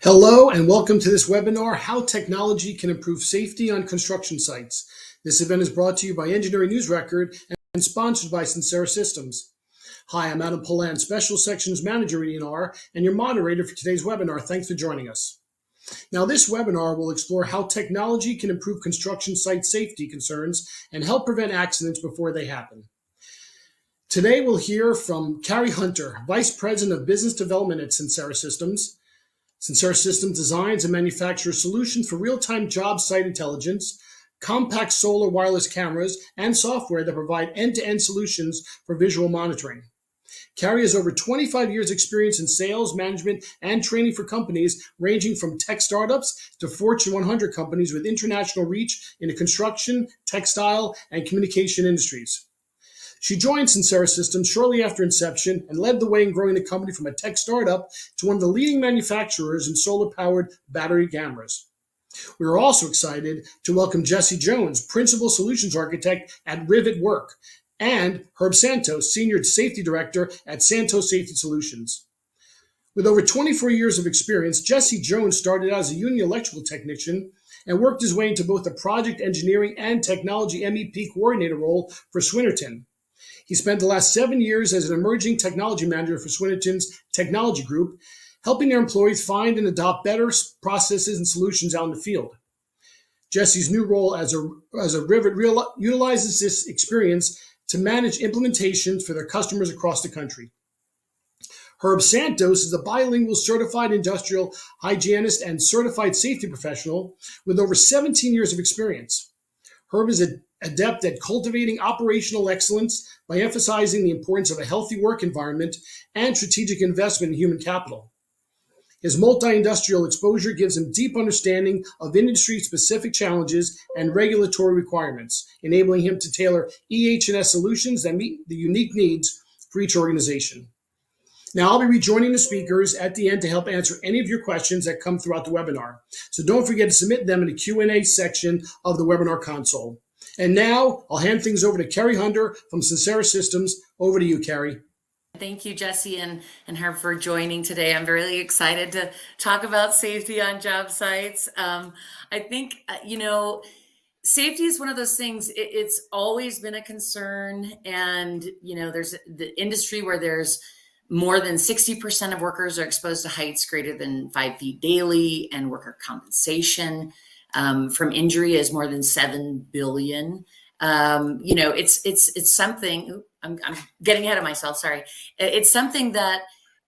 Hello and welcome to this webinar, How Technology Can Improve Safety on Construction Sites. This event is brought to you by Engineering News Record and sponsored by Sincera Systems. Hi, I'm Adam Polan, Special Sections Manager at E&R and your moderator for today's webinar. Thanks for joining us. Now, this webinar will explore how technology can improve construction site safety concerns and help prevent accidents before they happen. Today, we'll hear from Carrie Hunter, Vice President of Business Development at Sincera Systems. Sincera Systems designs and manufactures solutions for real-time job site intelligence, compact solar wireless cameras, and software that provide end-to-end solutions for visual monitoring. Carrie has over 25 years experience in sales, management, and training for companies ranging from tech startups to Fortune 100 companies with international reach in the construction, textile, and communication industries. She joined Sincera Systems shortly after inception and led the way in growing the company from a tech startup to one of the leading manufacturers in solar-powered battery cameras. We are also excited to welcome Jesse Jones, Principal Solutions Architect at Rivet Work, and Herb Santos, Senior Safety Director at Santos Safety Solutions. With over 24 years of experience, Jesse Jones started out as a union electrical technician and worked his way into both the project engineering and technology MEP coordinator role for Swinnerton. He spent the last 7 years as an emerging technology manager for Swinnerton's technology group, helping their employees find and adopt better processes and solutions out in the field. Jesse's new role as a Rivet utilizes this experience to manage implementations for their customers across the country. Herb Santos is a bilingual certified industrial hygienist and certified safety professional with over 17 years of experience. Herb is adept at cultivating operational excellence by emphasizing the importance of a healthy work environment and strategic investment in human capital. His multi-industrial exposure gives him deep understanding of industry-specific challenges and regulatory requirements, enabling him to tailor EH&S solutions that meet the unique needs for each organization. Now, I'll be rejoining the speakers at the end to help answer any of your questions that come throughout the webinar. So don't forget to submit them in the Q&A section of the webinar console. And now I'll hand things over to Carrie Hunter from Sincera Systems. Over to you, Carrie. Thank you, Jesse and Herb, for joining today. I'm really excited to talk about safety on job sites. I think, safety is one of those things, it's always been a concern. And, there's the industry where there's more than 60% of workers are exposed to heights greater than 5 feet daily, and worker compensation from injury is more than 7 billion. It's something. I'm getting ahead of myself. Sorry. It's something that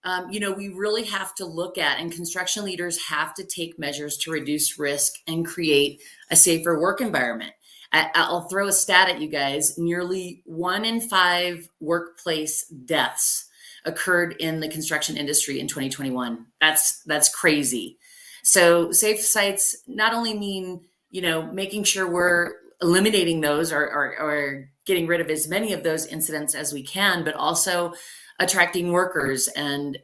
we really have to look at, and construction leaders have to take measures to reduce risk and create a safer work environment. I'll throw a stat at you guys. Nearly 1 in 5 workplace deaths occurred in the construction industry in 2021. That's crazy. So safe sites not only mean, making sure we're eliminating those or getting rid of as many of those incidents as we can, but also attracting workers and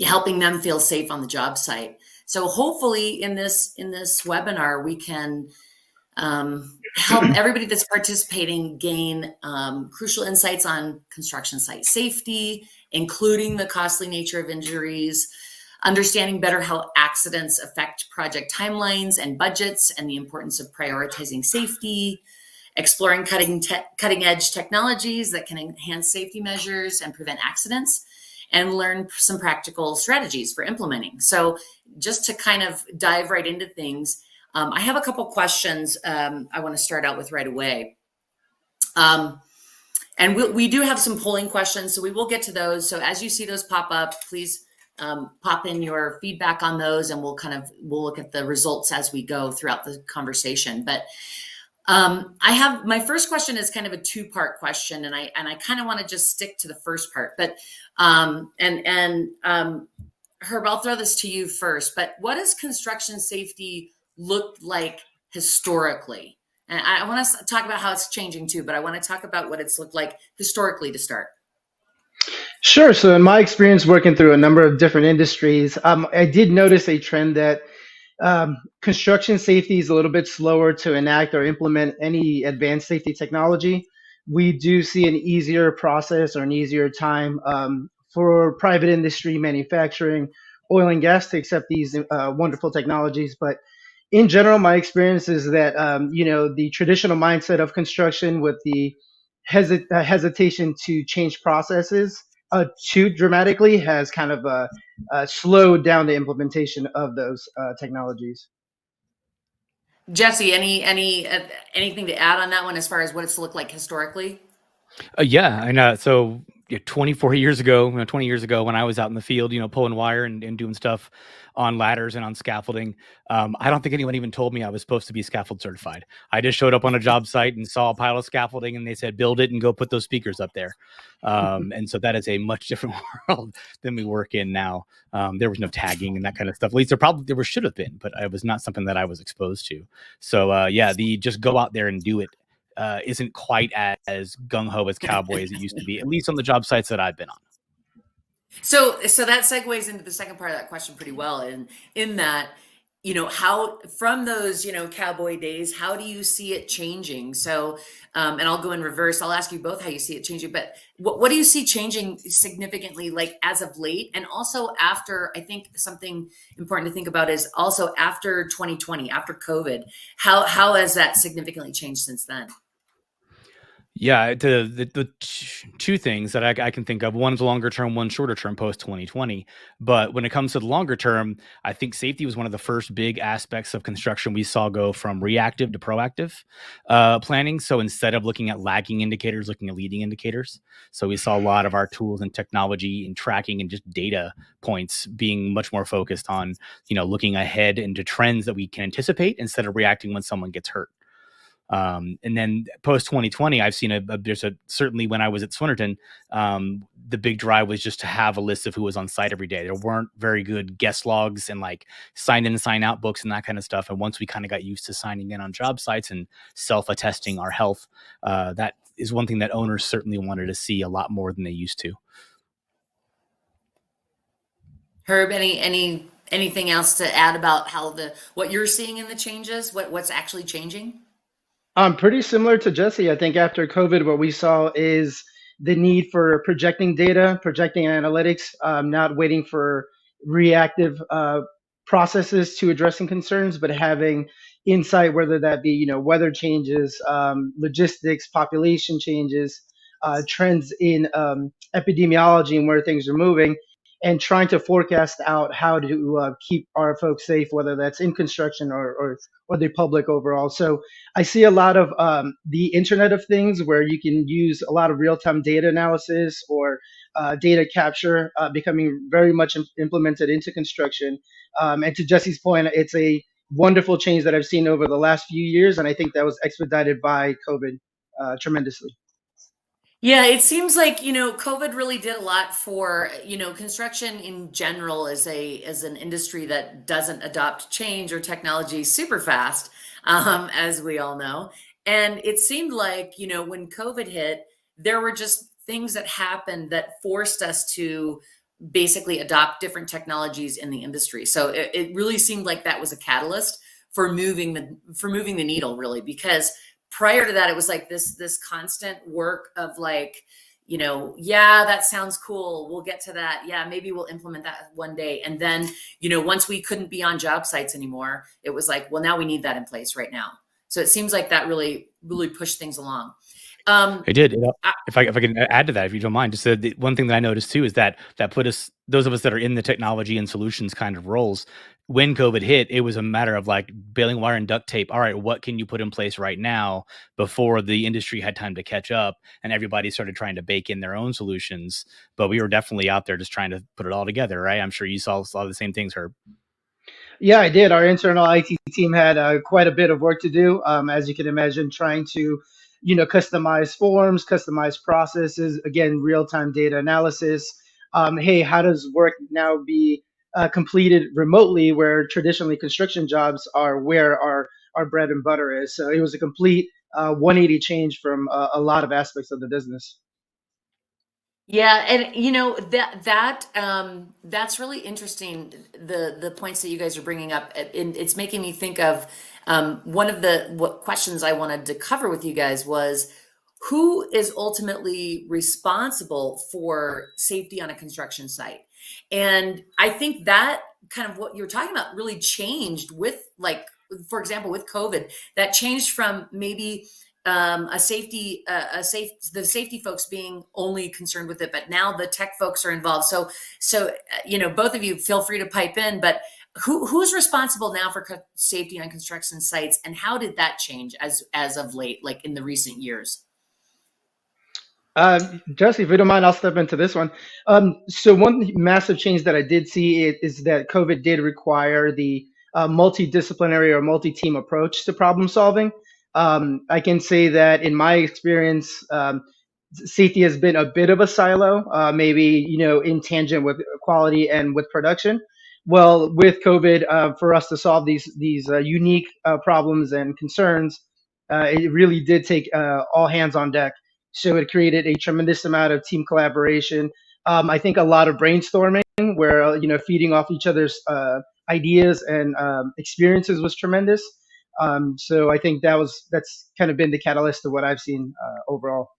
helping them feel safe on the job site. So hopefully in this webinar, we can help everybody that's participating gain crucial insights on construction site safety, including the costly nature of injuries, understanding better how accidents affect project timelines and budgets, and the importance of prioritizing safety, exploring cutting edge technologies that can enhance safety measures and prevent accidents, and learn some practical strategies for implementing. So just to kind of dive right into things, I have a couple questions I want to start out with right away. And we do have some polling questions, so we will get to those. So as you see those pop up, please pop in your feedback on those, and we'll look at the results as we go throughout the conversation. But my first question is kind of a 2-part question, and I kind of want to just stick to the first part. But Herb, I'll throw this to you first. But what does construction safety look like historically? And I want to talk about how it's changing too, but I want to talk about what it's looked like historically to start. Sure. So in my experience working through a number of different industries, I did notice a trend that construction safety is a little bit slower to enact or implement any advanced safety technology. We do see an easier process or an easier time for private industry manufacturing oil and gas to accept these wonderful technologies. But in general, my experience is that the traditional mindset of construction with the hesitation to change processes too dramatically has kind of slowed down the implementation of those technologies. Jesse, anything to add on that one as far as what it's looked like historically? Yeah, and so 24 years ago, 20 years ago, when I was out in the field, pulling wire and doing stuff on ladders and on scaffolding, I don't think anyone even told me I was supposed to be scaffold certified. I just showed up on a job site and saw a pile of scaffolding, and they said, "Build it and go put those speakers up there." And so that is a much different world than we work in now. There was no tagging and that kind of stuff. At least there should have been, but it was not something that I was exposed to. So yeah, the just go out there and do it isn't quite as gung ho as cowboy as it used to be, at least on the job sites that I've been on. So that segues into the second part of that question pretty well. And in that, how from those, cowboy days, how do you see it changing? So, and I'll go in reverse. I'll ask you both how you see it changing, but what do you see changing significantly, like as of late? And also after, I think something important to think about is also after 2020, after COVID, how has that significantly changed since then? Yeah, the two things that I can think of, one's longer term, one shorter term post 2020. But when it comes to the longer term, I think safety was one of the first big aspects of construction we saw go from reactive to proactive planning. So instead of looking at lagging indicators, looking at leading indicators. So we saw a lot of our tools and technology and tracking and just data points being much more focused on, looking ahead into trends that we can anticipate instead of reacting when someone gets hurt. And then post 2020, I've seen certainly when I was at Swinnerton, the big drive was just to have a list of who was on site every day. There weren't very good guest logs and like sign in and sign out books and that kind of stuff. And once we kind of got used to signing in on job sites and self-attesting our health, that is one thing that owners certainly wanted to see a lot more than they used to. Herb, anything else to add about how what you're seeing in the changes, what's actually changing? Pretty similar to Jesse. I think after COVID, what we saw is the need for projecting data, projecting analytics, not waiting for reactive processes to addressing concerns, but having insight, whether that be weather changes, logistics, population changes, trends in epidemiology and where things are moving, and trying to forecast out how to keep our folks safe, whether that's in construction or the public overall. So I see a lot of the Internet of Things where you can use a lot of real-time data analysis or data capture becoming very much implemented into construction. And to Jesse's point, it's a wonderful change that I've seen over the last few years, and I think that was expedited by COVID tremendously. Yeah, it seems like, COVID really did a lot for, construction in general as an industry that doesn't adopt change or technology super fast, as we all know. And it seemed like, when COVID hit, there were just things that happened that forced us to basically adopt different technologies in the industry. So it really seemed like that was a catalyst for moving the needle, really, because prior to that it was like this constant work of like, yeah, that sounds cool, we'll get to that, yeah, maybe we'll implement that one day. And then, once we couldn't be on job sites anymore, it was like, well, now we need that in place right now. So it seems like that really pushed things along. It did. I, If I can add to that, if you don't mind, just the one thing that I noticed too is that put us, those of us that are in the technology and solutions kind of roles, when COVID hit, it was a matter of like baling wire and duct tape. All right, what can you put in place right now before the industry had time to catch up and everybody started trying to bake in their own solutions? But we were definitely out there just trying to put it all together, right? I'm sure you saw a lot of the same things, Herb. Yeah, I did. Our internal IT team had quite a bit of work to do, as you can imagine, trying to, customize forms, customize processes, again, real-time data analysis. Hey, how does work now be completed remotely, where traditionally construction jobs are where our bread and butter is? So it was a complete 180 change from a lot of aspects of the business. Yeah, and that's really interesting. The points that you guys are bringing up, and it's making me think of one of the what questions I wanted to cover with you guys was who is ultimately responsible for safety on a construction site. And I think that kind of what you're talking about really changed with, like, for example, with COVID, that changed from maybe the safety folks being only concerned with it, but now the tech folks are involved. So both of you feel free to pipe in, but who's responsible now for safety on construction sites, and how did that change as of late, like in the recent years? Jesse, if you don't mind, I'll step into this one. So one massive change that I did see is that COVID did require the multidisciplinary or multi-team approach to problem solving. I can say that in my experience, safety has been a bit of a silo, maybe in tangent with quality and with production. Well, with COVID, for us to solve these unique problems and concerns, it really did take all hands on deck. So it created a tremendous amount of team collaboration. I think a lot of brainstorming, where feeding off each other's ideas and experiences was tremendous. So I think that's kind of been the catalyst to what I've seen overall.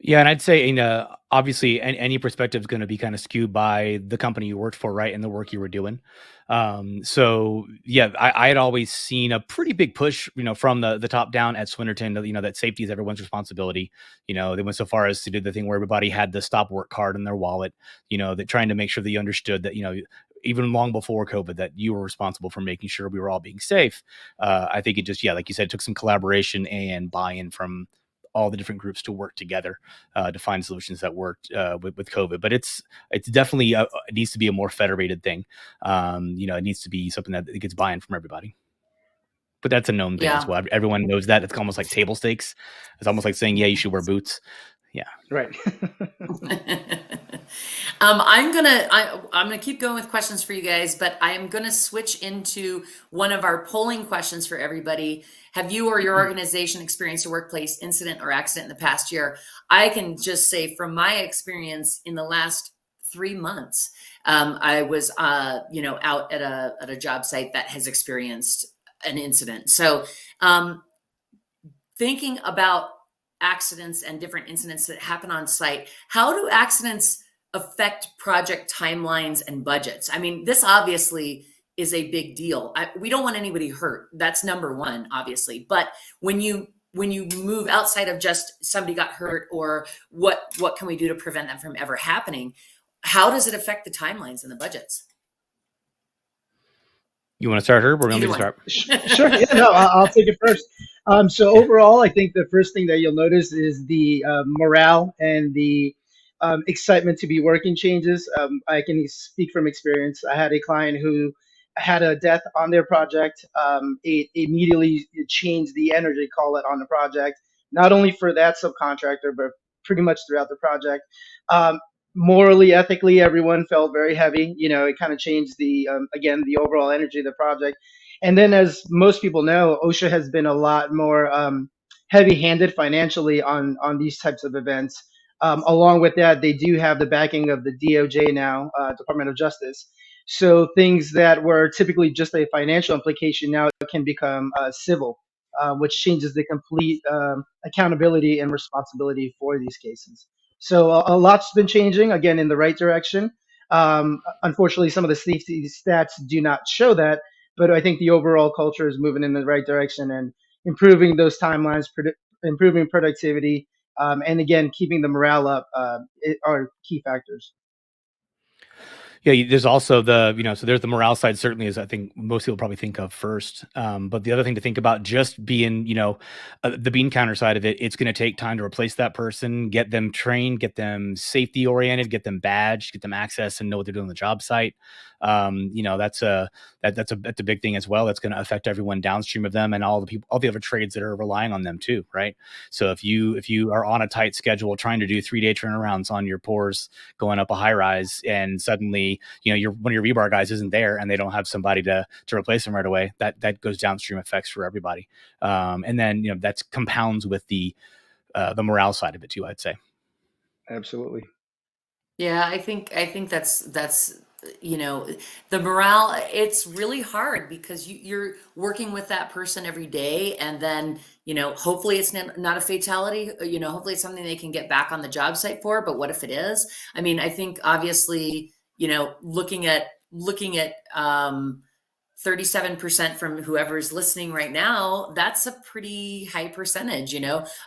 Yeah, and I'd say, obviously, any perspective is going to be kind of skewed by the company you worked for, right, and the work you were doing. So yeah, I had always seen a pretty big push, from the top down at Swinnerton, that safety is everyone's responsibility. They went so far as to do the thing where everybody had the stop work card in their wallet. That trying to make sure that you understood that, even long before COVID, that you were responsible for making sure we were all being safe. I think it just, yeah, like you said, it took some collaboration and buy-in from all the different groups to work together to find solutions that worked with COVID. But it's definitely it needs to be a more federated thing. It needs to be something that gets buy-in from everybody. But that's a known thing as Yeah. well. Everyone knows that. It's almost like table stakes. It's almost like saying, yeah, you should wear boots. Yeah. Right. I'm gonna keep going with questions for you guys, but I am gonna switch into one of our polling questions for everybody. Have you or your organization experienced a workplace incident or accident in the past year? I can just say from my experience in the last 3 months, I was out at a job site that has experienced an incident. So thinking about accidents and different incidents that happen on site, how do accidents affect project timelines and budgets? I mean, this obviously is a big deal. We don't want anybody hurt. That's number one, obviously. But when you move outside of just somebody got hurt or what can we do to prevent that from ever happening, how does it affect the timelines and the budgets? You want to start, Herb, or you want me Either to one. start? Sure. Yeah, no, I'll take it first. So overall, I think the first thing that you'll notice is the morale and the excitement to be working changes. I can speak from experience. I had a client who had a death on their project. It immediately changed the energy, call it, on the project, not only for that subcontractor, but pretty much throughout the project. Um, Morally, ethically, everyone felt very heavy. It kind of changed again, the overall energy of the project. And then, as most people know, OSHA has been a lot more heavy-handed financially on these types of events. Along with that, they do have the backing of the DOJ now, Department of Justice. So things that were typically just a financial implication now can become civil, which changes the complete accountability and responsibility for these cases. So a lot's been changing, again, in the right direction. Unfortunately, some of the safety stats do not show that, but I think the overall culture is moving in the right direction and improving those timelines, improving productivity, and again, keeping the morale up are key factors. Yeah, there's also so there's the morale side, certainly, as I think most people probably think of first. But the other thing to think about, just being, the bean counter side of it, it's going to take time to replace that person, get them trained, get them safety oriented, get them badged, get them access and know what they're doing on the job site. That's a big thing as well. That's going to affect everyone downstream of them and all the other trades that are relying on them too, right? So if you are on a tight schedule trying to do 3-day turnarounds on your pours going up a high rise, and suddenly one of your rebar guys isn't there and they don't have somebody to replace them right away, that goes downstream effects for everybody. And then that compounds with the morale side of it too, I'd say. Absolutely. Yeah, I think that's you know, the morale, it's really hard because you're working with that person every day. And then, hopefully it's not a fatality, hopefully it's something they can get back on the job site for. But what if it is? I mean, I think obviously, looking at 37% from whoever's listening right now, that's a pretty high percentage,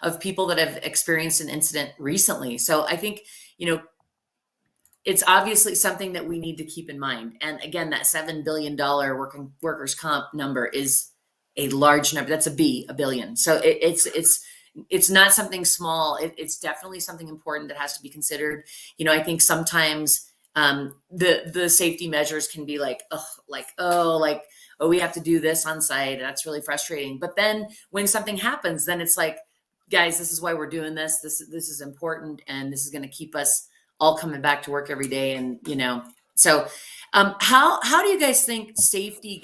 of people that have experienced an incident recently. So I think, you know, it's obviously something that we need to keep in mind. And again, that $7 billion workers comp number is a large number. That's a billion. So it's not something small. It's definitely something important that has to be considered. I think sometimes the safety measures can be like, oh, we have to do this on site. That's really frustrating. But then when something happens, then it's like, guys, this is why we're doing this. This is important, and this is going to keep us all coming back to work every day. And so how do you guys think safety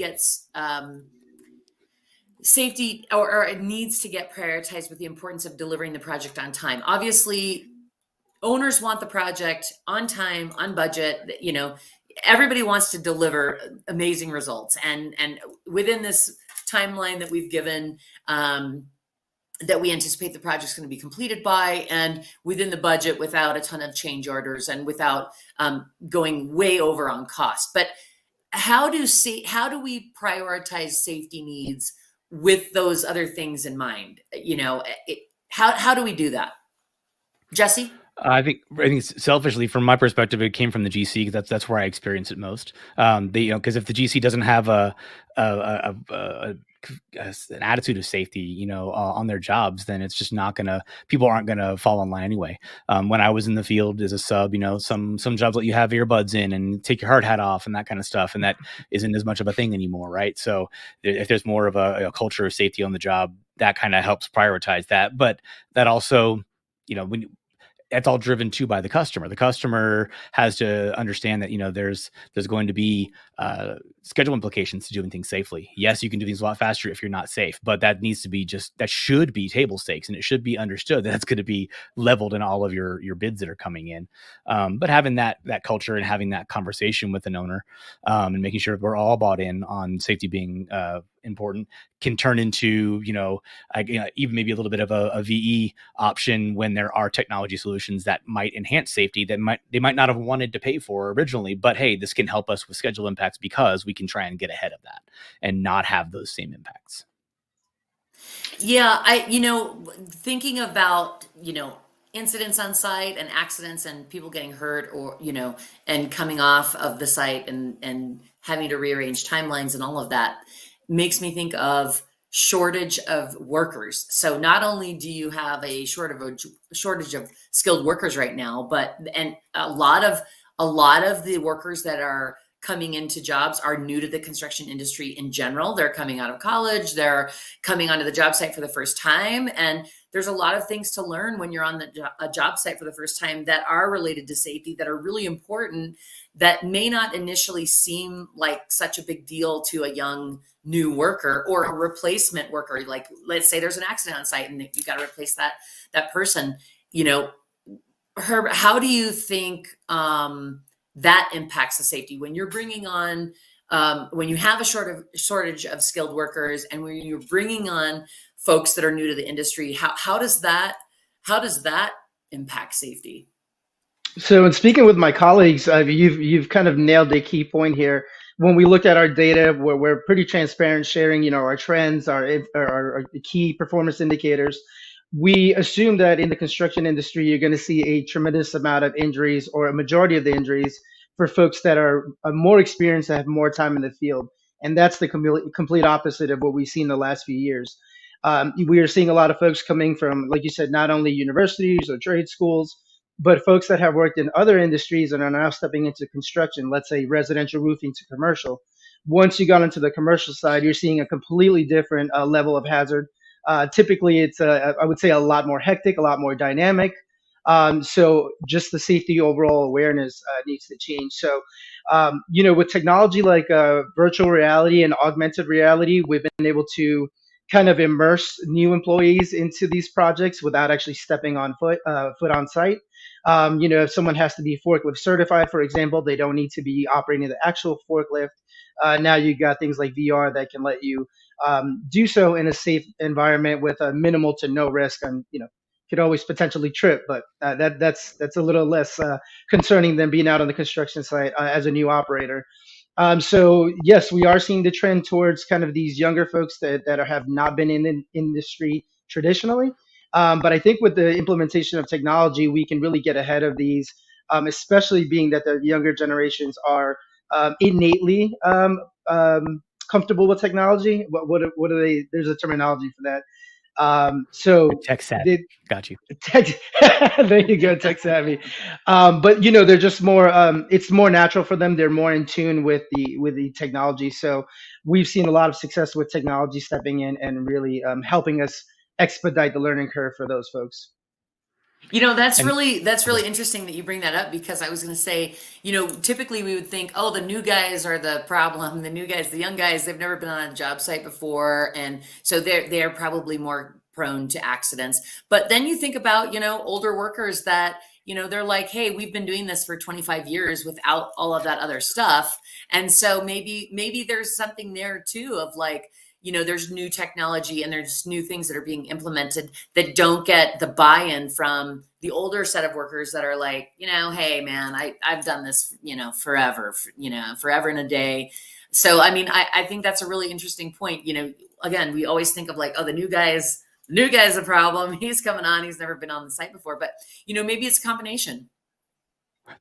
or it needs to get prioritized with the importance of delivering the project on time? Obviously, owners want the project on time, on budget. Everybody wants to deliver amazing results, and within this timeline that we've given, that we anticipate the project's going to be completed by, and within the budget, without a ton of change orders and without going way over on cost. But how do we prioritize safety needs with those other things in mind? How do we do that, Jesse? I think selfishly, from my perspective, it came from the GC, 'cause that's where I experience it most. Because if the GC doesn't have an attitude of safety, on their jobs, then it's just not gonna. People aren't gonna fall in line anyway. When I was in the field as a sub, some jobs let you have earbuds in and take your hard hat off and that kind of stuff, and that isn't as much of a thing anymore, right? So if there's more of a culture of safety on the job, that kind of helps prioritize that. But that also, when that's all driven too by the customer. The customer has to understand that there's going to be schedule implications to doing things safely. Yes, you can do things a lot faster if you're not safe, but that should be table stakes, and it should be understood that that's going to be leveled in all of your bids that are coming in. But having that culture and having that conversation with an owner, and making sure we're all bought in on safety being important, can turn into even maybe a little bit of a VE option when there are technology solutions that might enhance safety that they might not have wanted to pay for originally, but hey, this can help us with schedule impacts because we can try and get ahead of that and not have those same impacts. Yeah, thinking about, incidents on site and accidents and people getting hurt, or, and coming off of the site and having to rearrange timelines and all of that makes me think of shortage of workers. So not only do you have a shortage of skilled workers right now, and a lot of the workers that are coming into jobs are new to the construction industry in general. They're coming out of college, they're coming onto the job site for the first time. And there's a lot of things to learn when you're on a job site for the first time that are related to safety, that are really important, that may not initially seem like such a big deal to a young new worker or a replacement worker. Like, let's say there's an accident on site and you got to replace that person. Herb, how do you think that impacts the safety when you're bringing on, when you have a shortage of skilled workers, and when you're bringing on folks that are new to the industry? How does that impact safety? So, in speaking with my colleagues, you've kind of nailed a key point here. When we look at our data, we're pretty transparent, sharing our trends, our key performance indicators. We assume that in the construction industry, you're going to see a tremendous amount of injuries, or a majority of the injuries, for folks that are more experienced, that have more time in the field, and that's the complete opposite of what we've seen the last few years. We are seeing a lot of folks coming from, like you said, not only universities or trade schools, but folks that have worked in other industries and are now stepping into construction, let's say residential roofing to commercial. Once you got into the commercial side, you're seeing a completely different level of hazard. Typically, it's, I would say, a lot more hectic, a lot more dynamic. So just the safety overall awareness needs to change. So, with technology like virtual reality and augmented reality, we've been able to kind of immerse new employees into these projects without actually stepping on foot on site. If someone has to be forklift certified, for example, they don't need to be operating the actual forklift. Now you got things like VR that can let you do so in a safe environment with a minimal to no risk. And could always potentially trip, but that's a little less concerning than being out on the construction site as a new operator. So yes, we are seeing the trend towards kind of these younger folks that have not been in the industry traditionally. But I think with the implementation of technology, we can really get ahead of these, especially being that the younger generations are innately comfortable with technology. What are they? There's a terminology for that. So Tech savvy. they, Got you. tech, there you go, tech savvy. But they're just more. It's more natural for them. They're more in tune with the technology. So we've seen a lot of success with technology stepping in and really helping us expedite the learning curve for those folks. That's And really interesting that you bring that up, because I was going to say, typically we would think, oh, the new guys are the problem. The new guys, the young guys, they've never been on a job site before, and so they're probably more prone to accidents. But then you think about, older workers that, they're like, hey, we've been doing this for 25 years without all of that other stuff. And so maybe there's something there too of like, there's new technology and there's new things that are being implemented that don't get the buy-in from the older set of workers that are like, hey man, I've done this, forever, forever and a day. So, I mean, I think that's a really interesting point. Again, we always think of like, oh, the new guy's a problem. He's coming on. He's never been on the site before, but maybe it's a combination.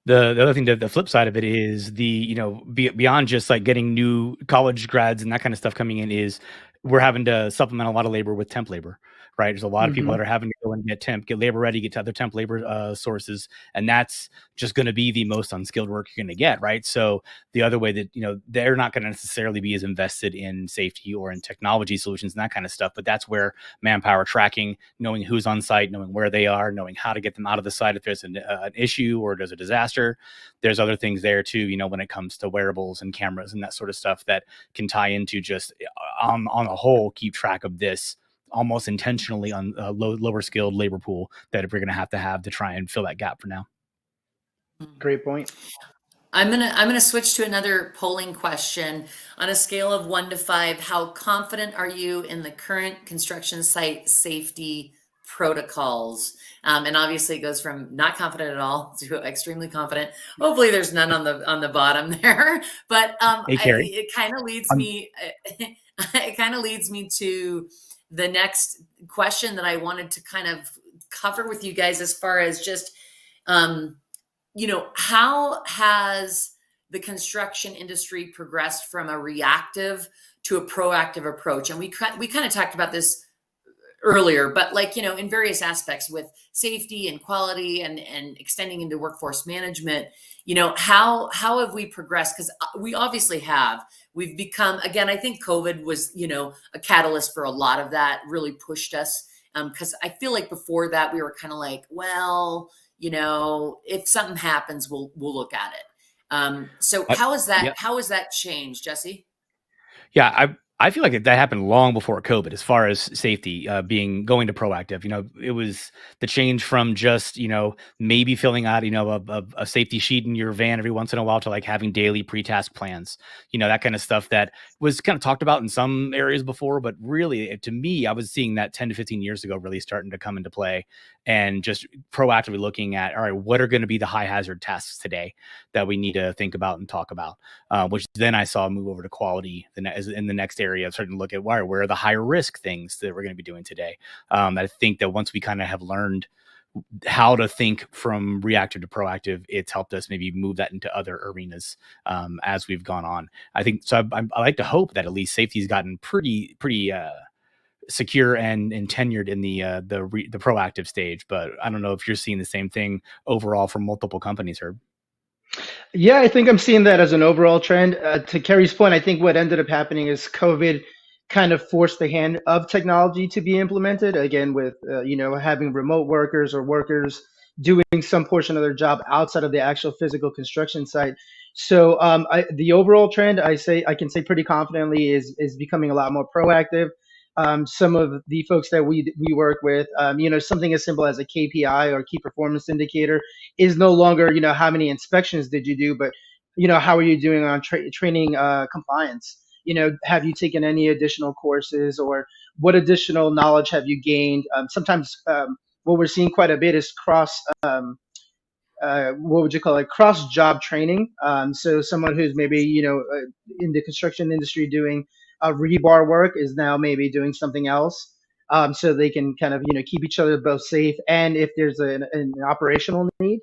the other thing, the flip side of it is beyond just like getting new college grads and that kind of stuff coming in, is we're having to supplement a lot of labor with temp labor, right? There's a lot of people Hmm. that are having to go and get labor ready, get to other temp labor sources, and that's just going to be the most unskilled work you're going to get, right? So the other way that they're not going to necessarily be as invested in safety or in technology solutions and that kind of stuff, but that's where manpower tracking, knowing who's on site, knowing where they are, knowing how to get them out of the site if there's an issue or there's a disaster. There's other things there too, when it comes to wearables and cameras and that sort of stuff that can tie into just on a whole keep track of this almost intentionally on a lower skilled labor pool that we're going to have to try and fill that gap for now. Great point. I'm gonna switch to another polling question. On a scale of 1 to 5, how confident are you in the current construction site safety protocols? And obviously, it goes from not confident at all to extremely confident. Hopefully, there's none on the bottom there. But Hey, Carrie. it kind of leads Um, me. It kind of leads me to the next question that I wanted to kind of cover with you guys, as far as just. Um, how has the construction industry progressed from a reactive to a proactive approach? And we kind of talked about this earlier, but like, in various aspects with safety and quality and extending into workforce management, how have we progressed? Because we obviously have. We've become, again, I think COVID was, a catalyst for a lot of that, really pushed us. Because I feel like before that we were kind of like, well, if something happens, we'll look at it. So I, yeah, how has that changed, Jesse? Yeah, I feel like that happened long before COVID, as far as safety going to proactive. It was the change from just maybe filling out a safety sheet in your van every once in a while to like having daily pre-task plans. That kind of stuff that was kind of talked about in some areas before, but really to me, I was seeing that 10 to 15 years ago really starting to come into play, and just proactively looking at, all right, what are going to be the high hazard tasks today that we need to think about and talk about. Which then I saw move over to quality in the next area, starting to look at where are the higher risk things that we're going to be doing today. I think that once we kind of have learned how to think from reactive to proactive, it's helped us maybe move that into other arenas as we've gone on. I think so. I like to hope that at least safety's gotten pretty secure and tenured in the proactive stage. But I don't know if you're seeing the same thing overall from multiple companies, Herb. Yeah, I think I'm seeing that as an overall trend. To Kerry's point, I think what ended up happening is COVID kind of forced the hand of technology to be implemented. Again, with having remote workers or workers doing some portion of their job outside of the actual physical construction site. So the overall trend, I can say pretty confidently, is becoming a lot more proactive. some of the folks that we work with, something as simple as a KPI or key performance indicator is no longer, how many inspections did you do, but how are you doing on training compliance? Have you taken any additional courses, or what additional knowledge have you gained? Sometimes what we're seeing quite a bit is what would you call it, cross job training. So someone who's maybe in the construction industry doing rebar work is now maybe doing something else, so they can kind of keep each other both safe, and if there's an operational need.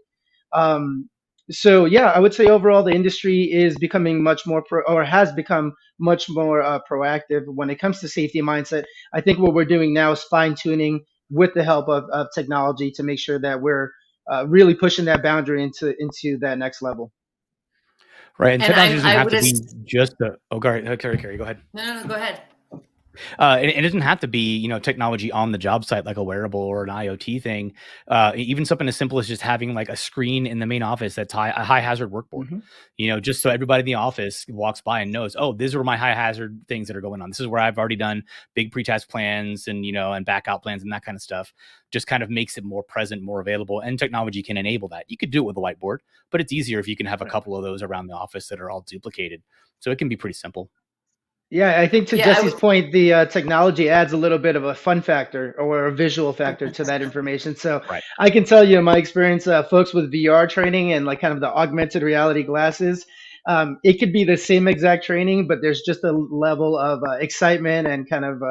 um, so yeah, I would say overall the industry is becoming much more or has become much more proactive when it comes to safety mindset. I think what we're doing now is fine tuning with the help of technology to make sure that we're really pushing that boundary into that next level. Right. And And technology doesn't I have would to have, be just a, oh, go ahead. Carrie, go ahead. no, go ahead. It doesn't have to be, technology on the job site, like a wearable or an IoT thing. Even something as simple as just having like a screen in the main office that's a high hazard workboard. Hmm. Just so everybody in the office walks by and knows, oh, these are my high hazard things that are going on. This is where I've already done big pre-test plans and and back out plans and that kind of stuff. Just kind of makes it more present, more available, and technology can enable that. You could do it with a whiteboard, but it's easier if you can have a Right. couple of those around the office that are all duplicated. So it can be pretty simple. Yeah, I think to Yeah, I Jesse's would. point, the technology adds a little bit of a fun factor or a visual factor to that information. So Right. I can tell you in my experience, folks with VR training and like kind of the augmented reality glasses, it could be the same exact training, but there's just a level of excitement and kind of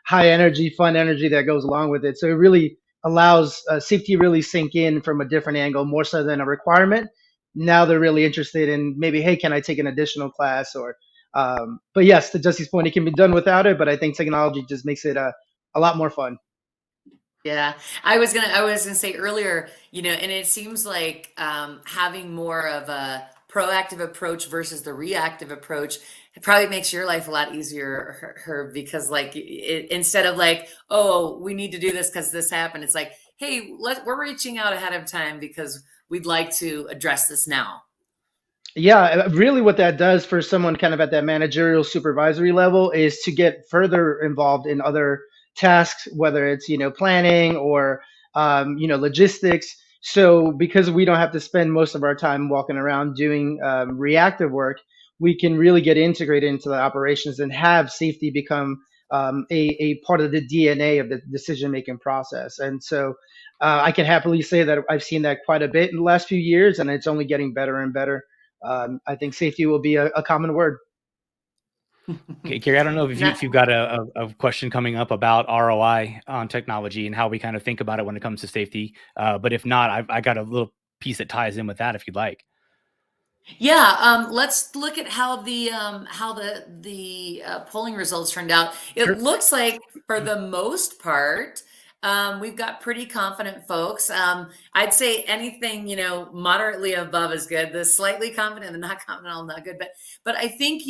high energy, fun energy that goes along with it. So it really allows safety really sink in from a different angle, more so than a requirement. Now they're really interested in maybe, hey, can I take an additional class, or but yes, to Jesse's point, it can be done without it, but I think technology just makes it a lot more fun. Yeah, I was gonna say earlier, and it seems like having more of a proactive approach versus the reactive approach, it probably makes your life a lot easier, Herb, because like instead of like, oh, we need to do this because this happened, it's like, hey, we're reaching out ahead of time because we'd like to address this now. Yeah, really what that does for someone kind of at that managerial supervisory level is to get further involved in other tasks, whether it's, planning or, logistics. So because we don't have to spend most of our time walking around doing reactive work, we can really get integrated into the operations and have safety become a part of the DNA of the decision-making process. And so I can happily say that I've seen that quite a bit in the last few years, and it's only getting better and better. I think safety will be a common word. Okay, Carrie, I don't know if Not, you've got a question coming up about ROI on technology and how we kind of think about it when it comes to safety. But if not, I got a little piece that ties in with that if you'd like. Yeah, let's look at how the polling results turned out. It Sure. looks like for the most part, we've got pretty confident folks. I'd say anything, moderately above is good. The slightly confident and not confident, all not good. But I think,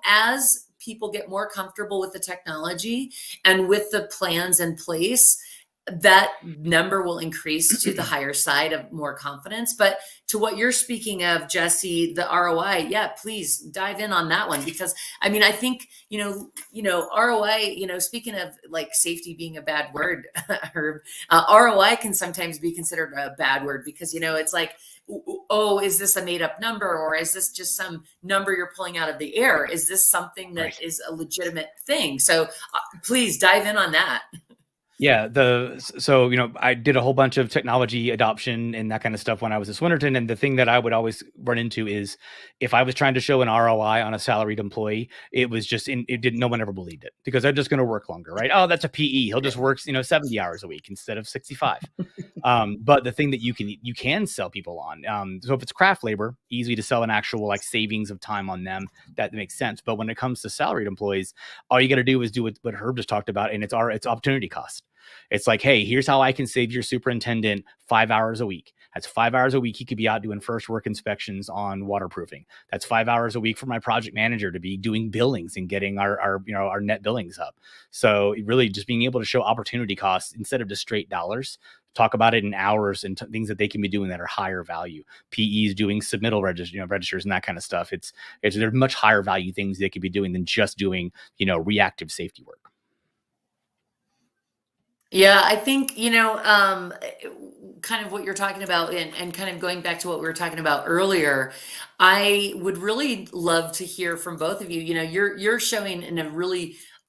as people get more comfortable with the technology and with the plans in place, that number will increase to the higher side of more confidence. But to what you're speaking of, Jesse, the ROI, yeah, please dive in on that one, because I mean, I think, ROI, speaking of like safety being a bad word, Herb, ROI can sometimes be considered a bad word because, it's like, oh, is this a made up number, or is this just some number you're pulling out of the air? Is this something that Right. is a legitimate thing? So please dive in on that. Yeah, so I did a whole bunch of technology adoption and that kind of stuff when I was at Swinnerton, and the thing that I would always run into is if I was trying to show an ROI on a salaried employee, it was just it didn't no one ever believed it because they're just going to work longer, right? Oh, that's a PE. He'll just work 70 hours a week instead of 65. But the thing that you can sell people on, so if it's craft labor, easy to sell an actual like savings of time on them, that makes sense. But when it comes to salaried employees, all you got to do is do what Herb just talked about, and it's opportunity cost. It's like, hey, here's how I can save your superintendent 5 hours a week. That's 5 hours a week he could be out doing first work inspections on waterproofing. That's 5 hours a week for my project manager to be doing billings and getting our net billings up. So really just being able to show opportunity costs instead of just straight dollars, talk about it in hours and things that they can be doing that are higher value. PEs doing submittal registers and that kind of stuff. There's much higher value things they could be doing than just doing reactive safety work. Yeah, I think, kind of what you're talking about, and kind of going back to what we were talking about earlier, I would really love to hear from both of you. You're showing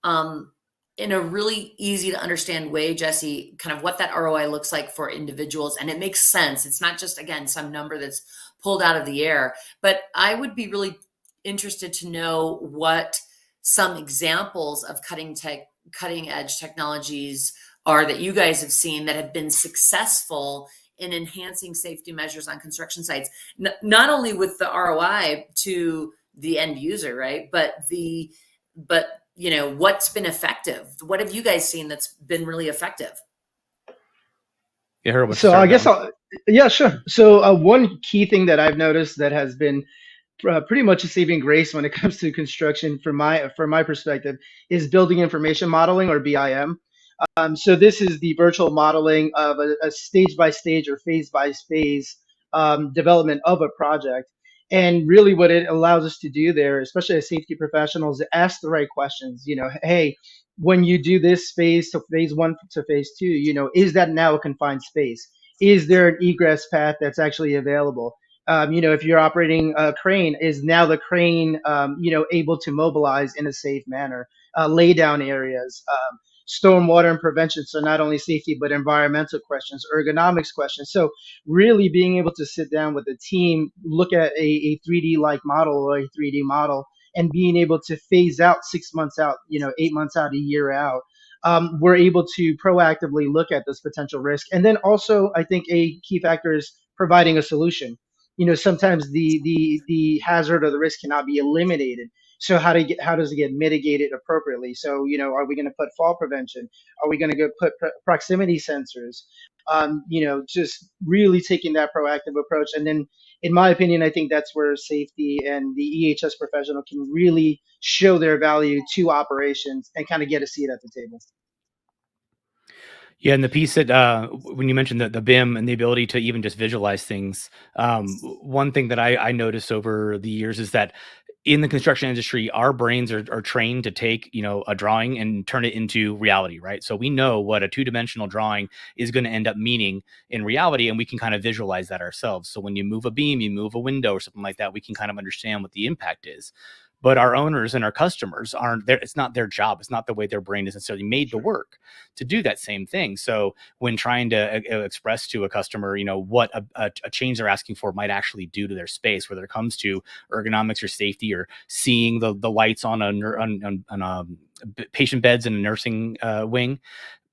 um, in a really easy to understand way, Jesse, kind of what that ROI looks like for individuals. And it makes sense. It's not just, again, some number that's pulled out of the air, but I would be really interested to know what some examples of cutting edge technologies are that you guys have seen that have been successful in enhancing safety measures on construction sites, not only with the ROI to the end user, right? But what's been effective? What have you guys seen that's been really effective? Yeah, Harold, what's to So start I with that guess one? yeah, sure. So one key thing that I've noticed that has been pretty much a saving grace when it comes to construction, from my perspective, is building information modeling, or BIM. So this is the virtual modeling of a stage by stage or phase by phase development of a project. And really, what it allows us to do there, especially as safety professionals, is ask the right questions. Hey, when you do this phase to phase one to phase two, is that now a confined space? Is there an egress path that's actually available? If you're operating a crane, is now the crane, able to mobilize in a safe manner? Lay down areas, stormwater and prevention. So not only safety, but environmental questions, ergonomics questions. So really being able to sit down with the team, look at a 3D like model or a 3D model, and being able to phase out 6 months out, 8 months out, a year out. We're able to proactively look at this potential risk. And then also, I think a key factor is providing a solution. Sometimes the hazard or the risk cannot be eliminated. So how does it get mitigated appropriately? So are we going to put fall prevention? Are we going to go put proximity sensors? Just really taking that proactive approach. And then, in my opinion, I think that's where safety and the EHS professional can really show their value to operations and kind of get a seat at the table. Yeah, and the piece that when you mentioned the BIM and the ability to even just visualize things, one thing that I noticed over the years is that in the construction industry, our brains are trained to take a drawing and turn it into reality, right? So we know what a two-dimensional drawing is going to end up meaning in reality, and we can kind of visualize that ourselves. So when you move a beam, you move a window or something like that, we can kind of understand what the impact is. But our owners and our customers aren't there. It's not their job. It's not the way their brain is necessarily made to work to do that same thing. So when trying to express to a customer, what a change they're asking for might actually do to their space, whether it comes to ergonomics or safety or seeing the lights on patient beds in a nursing wing,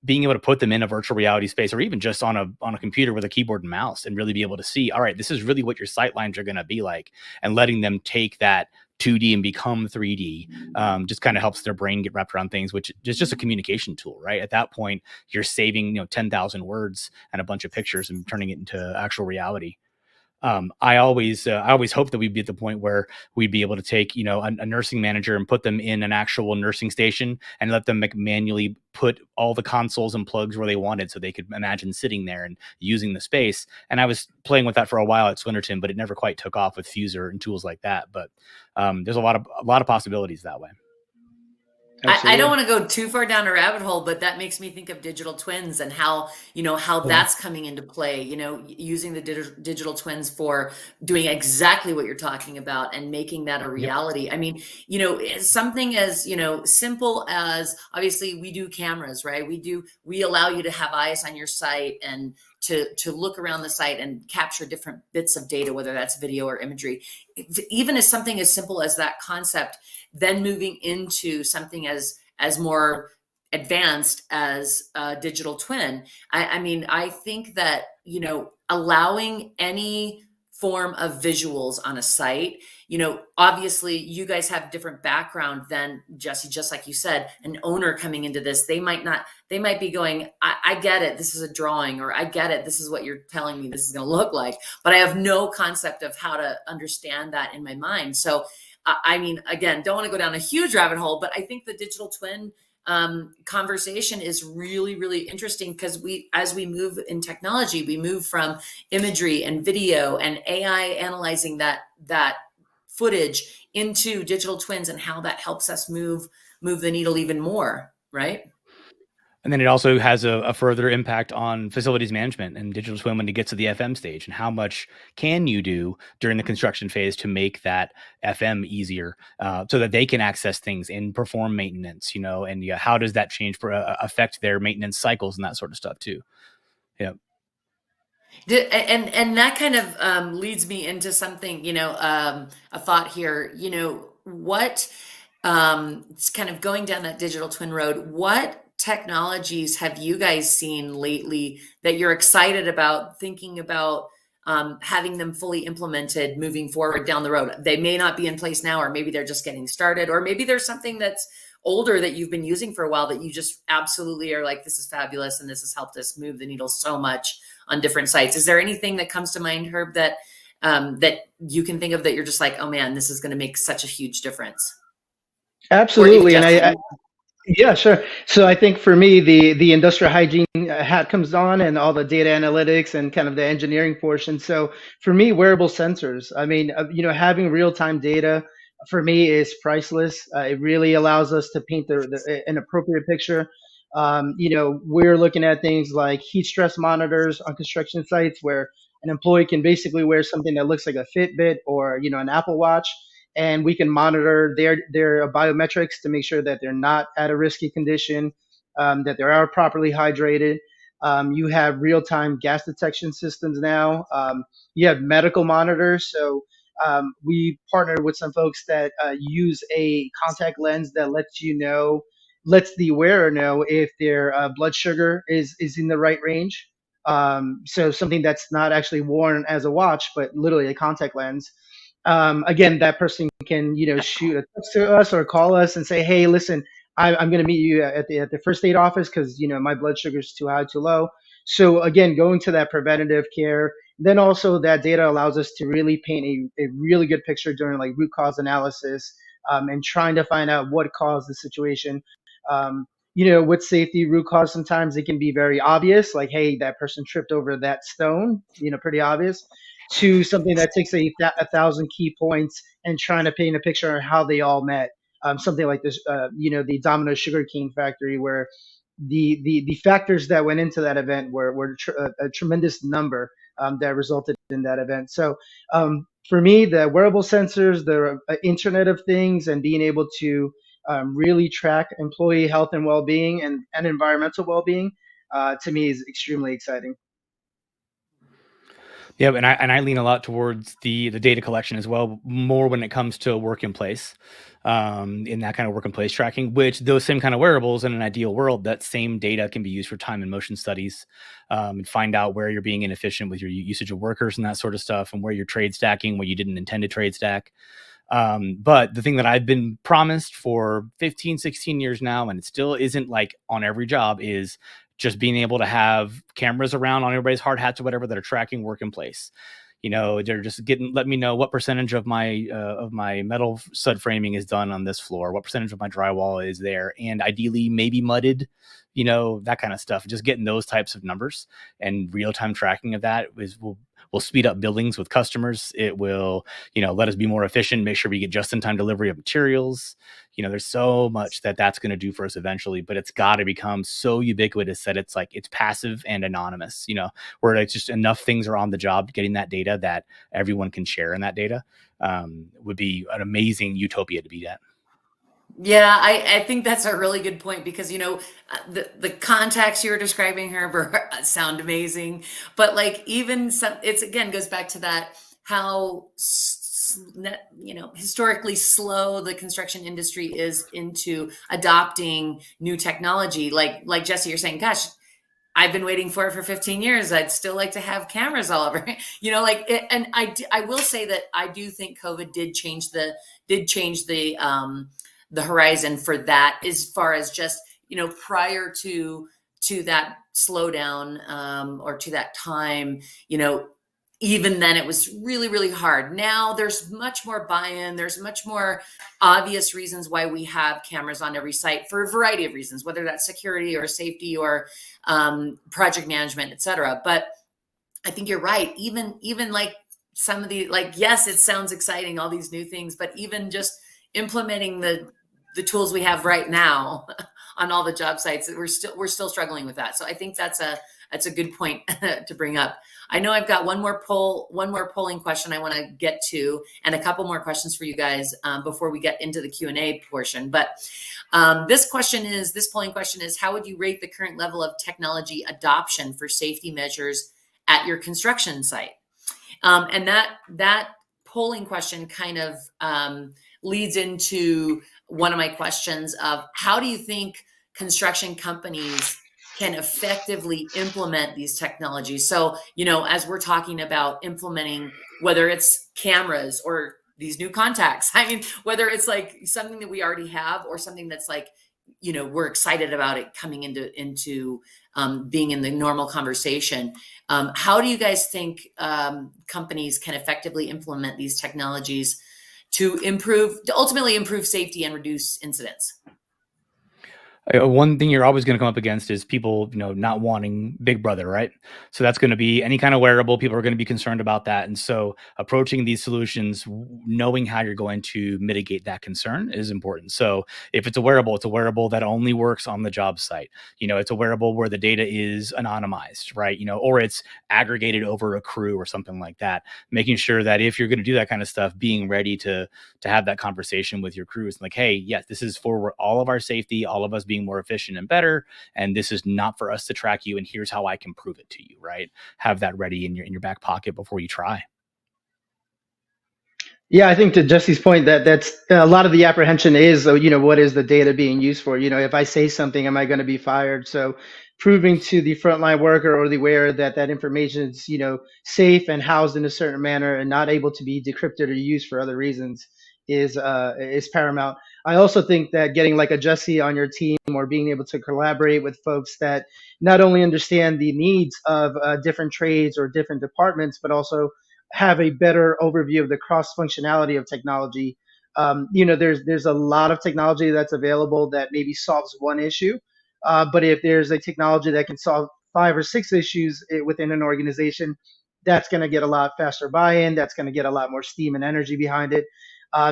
being able to put them in a virtual reality space or even just on a computer with a keyboard and mouse and really be able to see, all right, this is really what your sight lines are going to be like, and letting them take that 2D and become 3D just kind of helps their brain get wrapped around things, which is just a communication tool, right? At that point, you're saving 10,000 words and a bunch of pictures and turning it into actual reality. I always hope that we'd be at the point where we'd be able to take a nursing manager and put them in an actual nursing station and let them manually put all the consoles and plugs where they wanted, so they could imagine sitting there and using the space. And I was playing with that for a while at Swinnerton, but it never quite took off with Fuser and tools like that. But there's a lot of possibilities that way. I don't Absolutely. want to go too far down a rabbit hole, but that makes me think of digital twins and how Yeah. that's coming into play, using the digital twins for doing exactly what you're talking about and making that a Yep. reality. I mean, it's something as, simple as, obviously we do cameras, right? We allow you to have eyes on your site and to look around the site and capture different bits of data, whether that's video or imagery. Even as something as simple as that concept, then moving into something as more advanced as a digital twin. I mean, I think that allowing any form of visuals on a site, obviously you guys have different background than Jesse. Just like you said, an owner coming into this, they might be going, I get it, this is a drawing, or I get it, this is what you're telling me this is going to look like, but I have no concept of how to understand that in my mind. So I mean, again, don't want to go down a huge rabbit hole, but I think the digital twin conversation is really, really interesting because as we move in technology, we move from imagery and video and AI analyzing that footage into digital twins and how that helps us move the needle even more, right? And then it also has a further impact on facilities management and digital twin when it gets to the FM stage, and how much can you do during the construction phase to make that FM easier, so that they can access things and perform maintenance, and how does that change for affect their maintenance cycles and that sort of stuff too. Yeah. And that kind of leads me into something, a thought here. What it's kind of going down that digital twin road. What technologies have you guys seen lately that you're excited about, thinking about having them fully implemented moving forward down the road? They may not be in place now, or maybe they're just getting started, or maybe there's something that's older that you've been using for a while that you just absolutely are like, this is fabulous and this has helped us move the needle so much on different sites. Is there anything that comes to mind, Herb, that that you can think of that you're just like, oh man, this is going to make such a huge difference? Or even Absolutely, and Jesse. yeah, sure. So I think for me, the industrial hygiene hat comes on, and all the data analytics and kind of the engineering portion. So for me, wearable sensors. I mean, having real time data for me is priceless. It really allows us to paint an appropriate picture. We're looking at things like heat stress monitors on construction sites, where an employee can basically wear something that looks like a Fitbit or an Apple Watch, and we can monitor their biometrics to make sure that they're not at a risky condition, that they are properly hydrated. You have real-time gas detection systems now. You have medical monitors. So we partnered with some folks that use a contact lens that lets the wearer know if their blood sugar is in the right range. So something that's not actually worn as a watch, but literally a contact lens. Again, that person can shoot a text to us or call us and say, hey, listen, I'm going to meet you at the first aid office because my blood sugar is too high, too low. So again, going to that preventative care. Then also that data allows us to really paint a really good picture during like root cause analysis, and trying to find out what caused the situation. With safety, root cause, sometimes it can be very obvious, like, hey, that person tripped over that stone, pretty obvious, to something that takes a thousand key points and trying to paint a picture of how they all met. Something like this, the Domino Sugarcane Factory, where the factors that went into that event were a tremendous number, that resulted in that event. So for me, the wearable sensors, the Internet of Things, and being able to really track employee health and well-being and environmental well-being, to me is extremely exciting. Yeah, and I lean a lot towards the data collection as well, more when it comes to work in place, in that kind of work in place tracking. Which those same kind of wearables, in an ideal world, that same data can be used for time and motion studies, and find out where you're being inefficient with your usage of workers and that sort of stuff, and where you're trade stacking, where you didn't intend to trade stack. But the thing that I've been promised for 15, 16 years now, and it still isn't like on every job, is just being able to have cameras around on everybody's hard hats or whatever that are tracking work in place. They're just let me know what percentage of my metal stud framing is done on this floor, what percentage of my drywall is there, and ideally maybe mudded, that kind of stuff. Just getting those types of numbers and real time tracking of that will speed up billings with customers. It will, let us be more efficient, make sure we get just in time delivery of materials. There's so much that's going to do for us eventually, but it's got to become so ubiquitous that it's passive and anonymous, where it's just enough things are on the job getting that data that everyone can share in that data. Would be an amazing utopia to be at. Yeah, I think that's a really good point because the contacts you were describing, Herb, sound amazing, but like even some, it's again goes back to that how historically slow the construction industry is into adopting new technology. Like Jesse, you're saying, gosh, I've been waiting for it for 15 years. I'd still like to have cameras all over, and I will say that I do think COVID did change the horizon for that, as far as just, prior to that slowdown, or to that time, even then it was really, really hard. Now there's much more buy-in. There's much more obvious reasons why we have cameras on every site for a variety of reasons, whether that's security or safety or project management, et cetera. But I think you're right. Even like some of the, like, yes, it sounds exciting, all these new things, but even just implementing the tools we have right now on all the job sites. We're still struggling with that. So I think that's a good point to bring up. I know I've got one more polling question I want to get to, and a couple more questions for you guys before we get into the Q&A portion. But this polling question is, how would you rate the current level of technology adoption for safety measures at your construction site? And that polling question kind of leads into one of my questions of, how do you think construction companies can effectively implement these technologies? So, as we're talking about implementing, whether it's cameras or these new contacts, I mean, whether it's like something that we already have or something that's like, we're excited about it coming into being in the normal conversation. How do you guys think companies can effectively implement these technologies to ultimately improve safety and reduce incidents? One thing you're always going to come up against is people, not wanting Big Brother, right? So that's going to be any kind of wearable. People are going to be concerned about that, and so approaching these solutions, knowing how you're going to mitigate that concern is important. So if it's a wearable that only works on the job site. It's a wearable where the data is anonymized, right? Or it's aggregated over a crew or something like that. Making sure that if you're going to do that kind of stuff, being ready to have that conversation with your crews, like, hey, yes, this is for all of our safety, all of us being more efficient and better, and this is not for us to track you, and here's how I can prove it to you, right? Have that ready in your back pocket before you try. Yeah, I think to Jesse's point, that's a lot of the apprehension is, what is the data being used for? If I say something, am I going to be fired? So proving to the frontline worker or the wearer that that information is, safe and housed in a certain manner and not able to be decrypted or used for other reasons is paramount. I also think that getting like a Jesse on your team or being able to collaborate with folks that not only understand the needs of different trades or different departments, but also have a better overview of the cross functionality of technology. There's a lot of technology that's available that maybe solves one issue, but if there's a technology that can solve 5 or 6 issues within an organization, that's going to get a lot faster buy-in. That's going to get a lot more steam and energy behind it.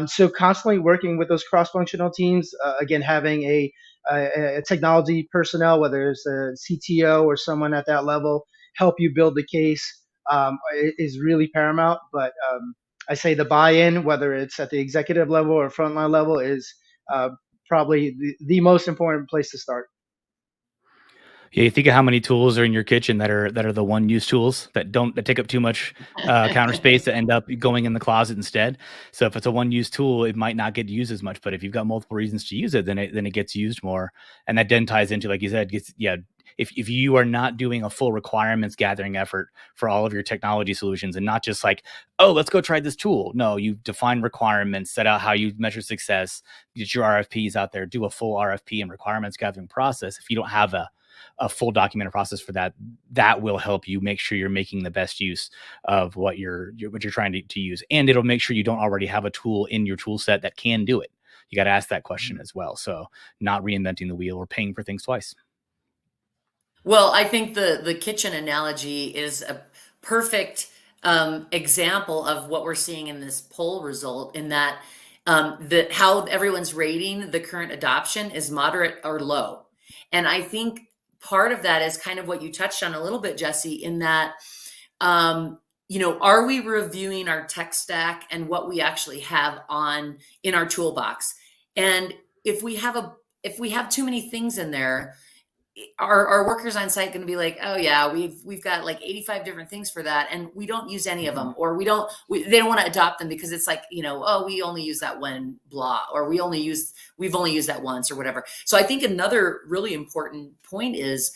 So constantly working with those cross-functional teams, again, having a technology personnel, whether it's a CTO or someone at that level, help you build the case is really paramount. But I say the buy-in, whether it's at the executive level or frontline level, is probably the most important place to start. Yeah, you think of how many tools are in your kitchen that are the one use tools that take up too much counter space, that end up going in the closet instead. So if it's a one use tool, it might not get used as much. But if you've got multiple reasons to use it, then it gets used more. And that then ties into, like you said, if you are not doing a full requirements gathering effort for all of your technology solutions, and not just like, oh, let's go try this tool. No, you define requirements, set out how you measure success, get your RFPs out there, do a full RFP and requirements gathering process. If you don't have a full documented process for that, that will help you make sure you're making the best use of what you're trying to use. And it'll make sure you don't already have a tool in your tool set that can do it. You got to ask that question as well. So not reinventing the wheel or paying for things twice. Well, I think the kitchen analogy is a perfect example of what we're seeing in this poll result, in that how everyone's rating the current adoption is moderate or low. And I think part of that is kind of what you touched on a little bit, Jesse, in that, are we reviewing our tech stack and what we actually have in our toolbox? And if we have too many things in there, our workers on site going to be like, oh yeah, we've got like 85 different things for that, and we don't use any of them, or they don't want to adopt them because it's like, oh, we only use that one, blah, or we've only used that once, or whatever. So I think another really important point is,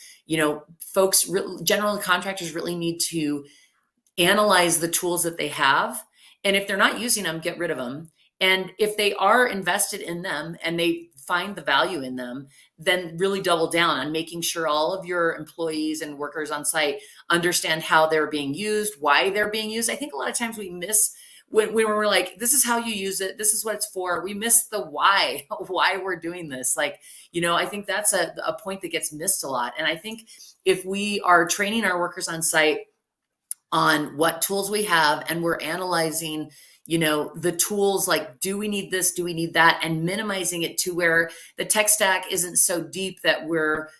folks, general contractors really need to analyze the tools that they have, and if they're not using them, get rid of them. And if they are invested in them and they find the value in them, then really double down on making sure all of your employees and workers on site understand how they're being used, why they're being used. I think a lot of times we miss, when we're like, this is how you use it, this is what it's for, we miss the why we're doing this. Like, I think that's a point that gets missed a lot. And I think if we are training our workers on site on what tools we have, and we're analyzing, the tools, like, do we need this? Do we need that? And minimizing it to where the tech stack isn't so deep that we're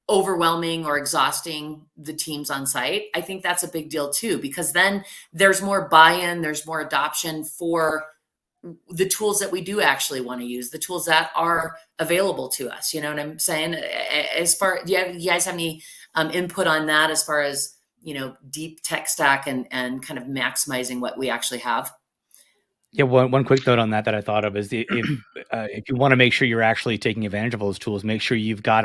overwhelming or exhausting the teams on site. I think that's a big deal too, because then there's more buy-in, there's more adoption for the tools that we do actually want to use, the tools that are available to us. You know what I'm saying? As far, you guys have any input on that as far as, deep tech stack and kind of maximizing what we actually have? Yeah, one quick note on that I thought of is if you want to make sure you're actually taking advantage of those tools, make sure you've got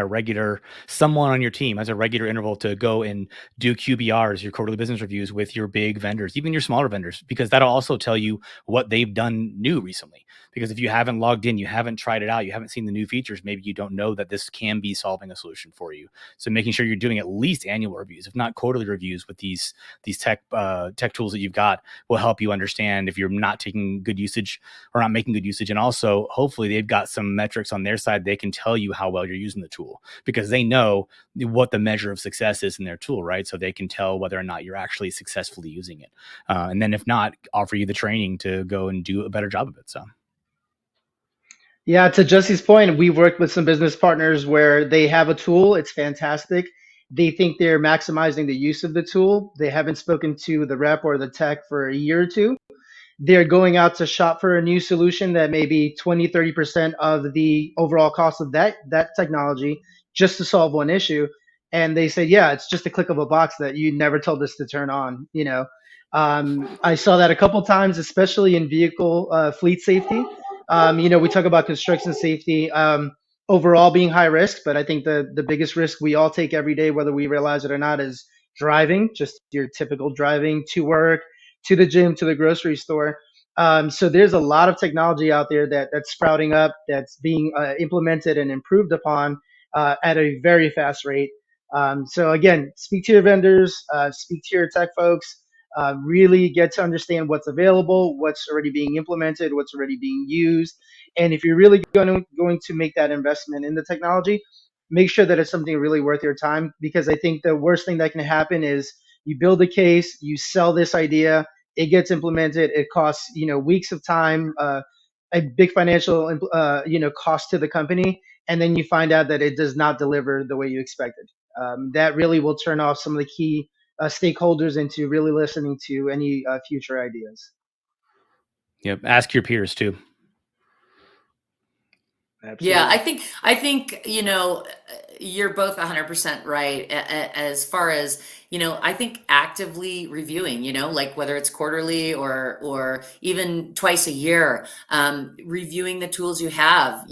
someone on your team has a regular interval to go and do QBRs, your quarterly business reviews with your big vendors, even your smaller vendors, because that'll also tell you what they've done new recently. Because if you haven't logged in, you haven't tried it out, you haven't seen the new features, maybe you don't know that this can be solving a solution for you. So making sure you're doing at least annual reviews, if not quarterly reviews, with these tech tools that you've got will help you understand if you're not taking good usage or not making good usage. And also, hopefully, they've got some metrics on their side. They can tell you how well you're using the tool because they know what the measure of success is in their tool, right? So they can tell whether or not you're actually successfully using it. And then if not, offer you the training to go and do a better job of it. So. Yeah, to Jesse's point, we've worked with some business partners where they have a tool, it's fantastic. They think they're maximizing the use of the tool. They haven't spoken to the rep or the tech for a year or two. They're going out to shop for a new solution that may be 20, 30% of the overall cost of that technology just to solve one issue. And they say, yeah, it's just a click of a box that you never told us to turn on. I saw that a couple times, especially in vehicle fleet safety. We talk about construction safety overall being high risk, but I think the biggest risk we all take every day, whether we realize it or not, is driving, just your typical driving to work, to the gym, to the grocery store. So there's a lot of technology out there that's sprouting up, that's being implemented and improved upon at a very fast rate. So again, speak to your vendors, speak to your tech folks, really get to understand what's available, what's already being implemented, what's already being used. And if you're really going to make that investment in the technology, make sure that it's something really worth your time, because I think the worst thing that can happen is you build a case, you sell this idea, it gets implemented, it costs weeks of time, a big financial cost to the company, and then you find out that it does not deliver the way you expected. That really will turn off some of the key stakeholders into really listening to any future ideas. Yep. Ask your peers too. Yeah, Absolutely. I think you're both 100% right as far as, I think actively reviewing, like whether it's quarterly or even twice a year, reviewing the tools you have.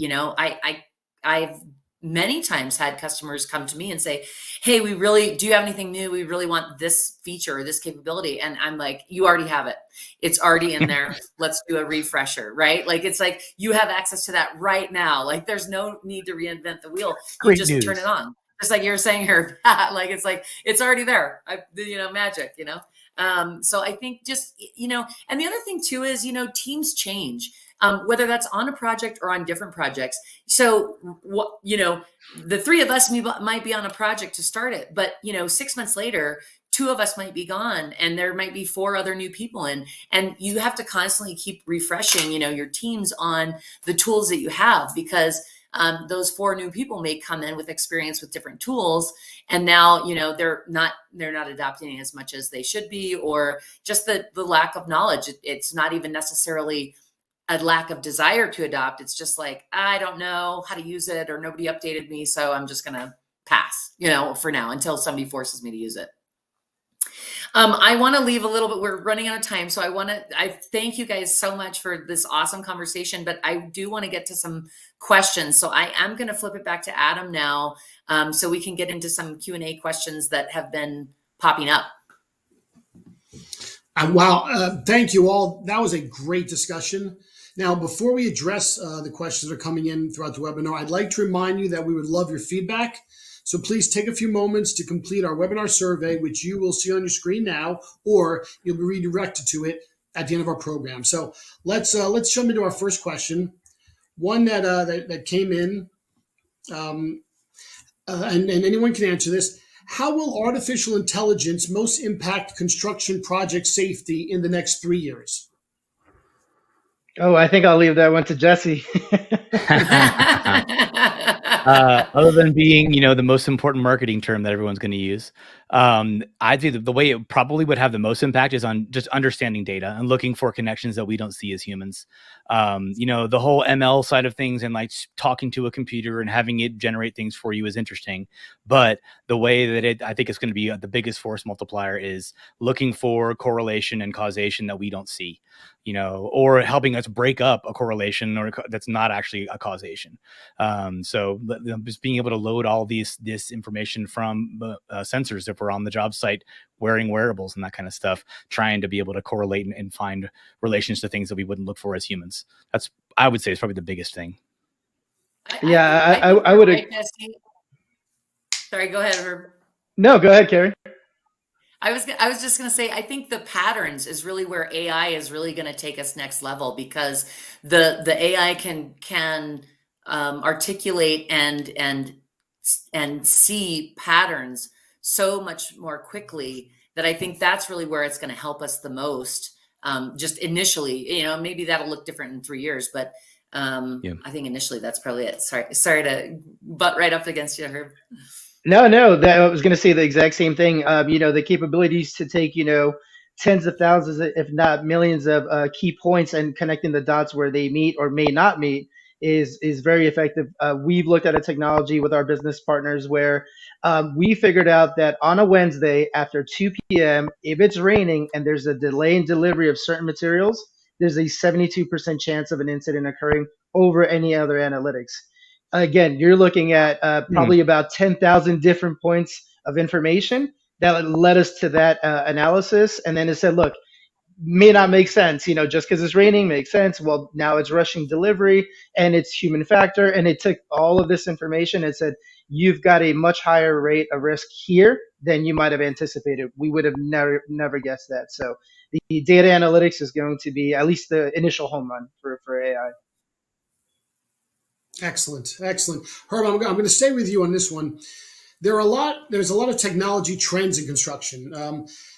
I've many times had customers come to me and say, "Hey, do you have anything new? We really want this feature or this capability." And I'm like, "You already have it. It's already in there. Let's do a refresher," right? Like, it's like you have access to that right now. Like, there's no need to reinvent the wheel. You Great just turn it news. on. Just like you were saying here, like it's already there. Magic. So I think just and the other thing too is teams change, whether that's on a project or on different projects. So what the three of us might be on a project to start it, but 6 months later, two of us might be gone and there might be four other new people in, and you have to constantly keep refreshing your teams on the tools that you have, because those four new people may come in with experience with different tools, and now they're not adopting as much as they should be, or just the lack of knowledge. It's not even necessarily a lack of desire to adopt. It's just like, I don't know how to use it, or nobody updated me, so I'm just gonna pass for now until somebody forces me to use it. I want to leave a little bit. We're running out of time. So I thank you guys so much for this awesome conversation, but I do want to get to some questions. So I am going to flip it back to Adam now, so we can get into some Q&A questions that have been popping up. Wow. Thank you all. That was a great discussion. Now, before we address the questions that are coming in throughout the webinar, I'd like to remind you that we would love your feedback. So please take a few moments to complete our webinar survey, which you will see on your screen now, or you'll be redirected to it at the end of our program. So let's jump into our first question, one that came in, and anyone can answer this. How will artificial intelligence most impact construction project safety in the next 3 years? Oh, I think I'll leave that one to Jesse. Other than being, the most important marketing term that everyone's going to use, I'd say the way it probably would have the most impact is on just understanding data and looking for connections that we don't see as humans. The whole ML side of things and like talking to a computer and having it generate things for you is interesting, but the way that I think it's going to be the biggest force multiplier is looking for correlation and causation that we don't see, or helping us break up a correlation or that's not actually a causation. So just being able to load all this information from sensors if we're on the job site, wearing wearables and that kind of stuff, trying to be able to correlate and find relations to things that we wouldn't look for as humans. That's, I would say, is probably the biggest thing. Yeah, I think I you're would. right, Jesse. Sorry, go ahead, Herb. No, go ahead, Carrie. I was just going to say, I think the patterns is really where AI is really going to take us next level, because the AI can articulate and see patterns so much more quickly, that I think that's really where it's going to help us the most. Just initially, maybe that'll look different in 3 years, but Yeah. I think initially that's probably it. Sorry to butt right up against you, Herb. No, that I was going to say the exact same thing. The capabilities to take, tens of thousands, if not millions of key points and connecting the dots where they meet or may not meet is very effective. We've looked at a technology with our business partners where we figured out that on a Wednesday after 2 p.m., if it's raining and there's a delay in delivery of certain materials, there's a 72% chance of an incident occurring over any other analytics. Again, you're looking at probably about 10,000 different points of information that led us to that analysis. And then it said, look, may not make sense, just because it's raining makes sense. Well, now it's rushing delivery and it's human factor. And it took all of this information and said, you've got a much higher rate of risk here than you might have anticipated. We would have never guessed that. So the data analytics is going to be at least the initial home run for AI. Excellent, excellent. Herb, I'm going to stay with you on this one. There's a lot of technology trends in construction.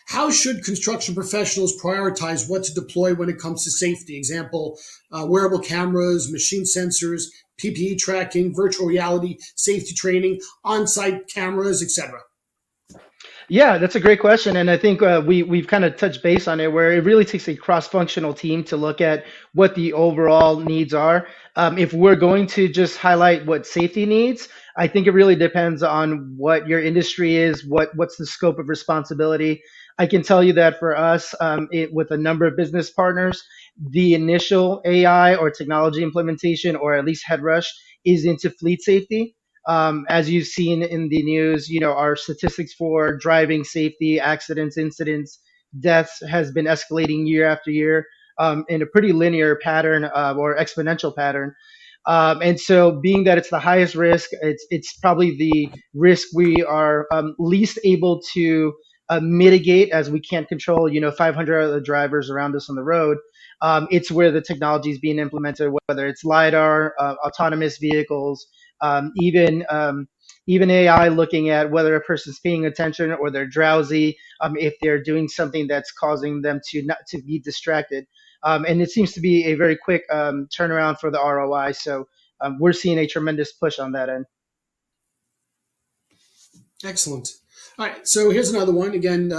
How should construction professionals prioritize what to deploy when it comes to safety? Example, wearable cameras, machine sensors, PPE tracking, virtual reality, safety training, on-site cameras, etc. Yeah, that's a great question, and I think we've kind of touched base on it, where it really takes a cross-functional team to look at what the overall needs are. If we're going to just highlight what safety needs, I think it really depends on what your industry is, what's the scope of responsibility. I can tell you that for us, with a number of business partners, the initial AI or technology implementation, or at least head rush, is into fleet safety. As you've seen in the news, our statistics for driving safety, accidents, incidents, deaths has been escalating year after year in a pretty linear pattern or exponential pattern. And so, being that it's the highest risk, it's probably the risk we are least able to mitigate, as we can't control, 500 other drivers around us on the road. It's where the technology is being implemented, whether it's lidar, autonomous vehicles, even AI looking at whether a person's paying attention or they're drowsy, if they're doing something that's causing them to not to be distracted. And it seems to be a very quick turnaround for the ROI. So we're seeing a tremendous push on that end. Excellent. All right, so here's another one. Again,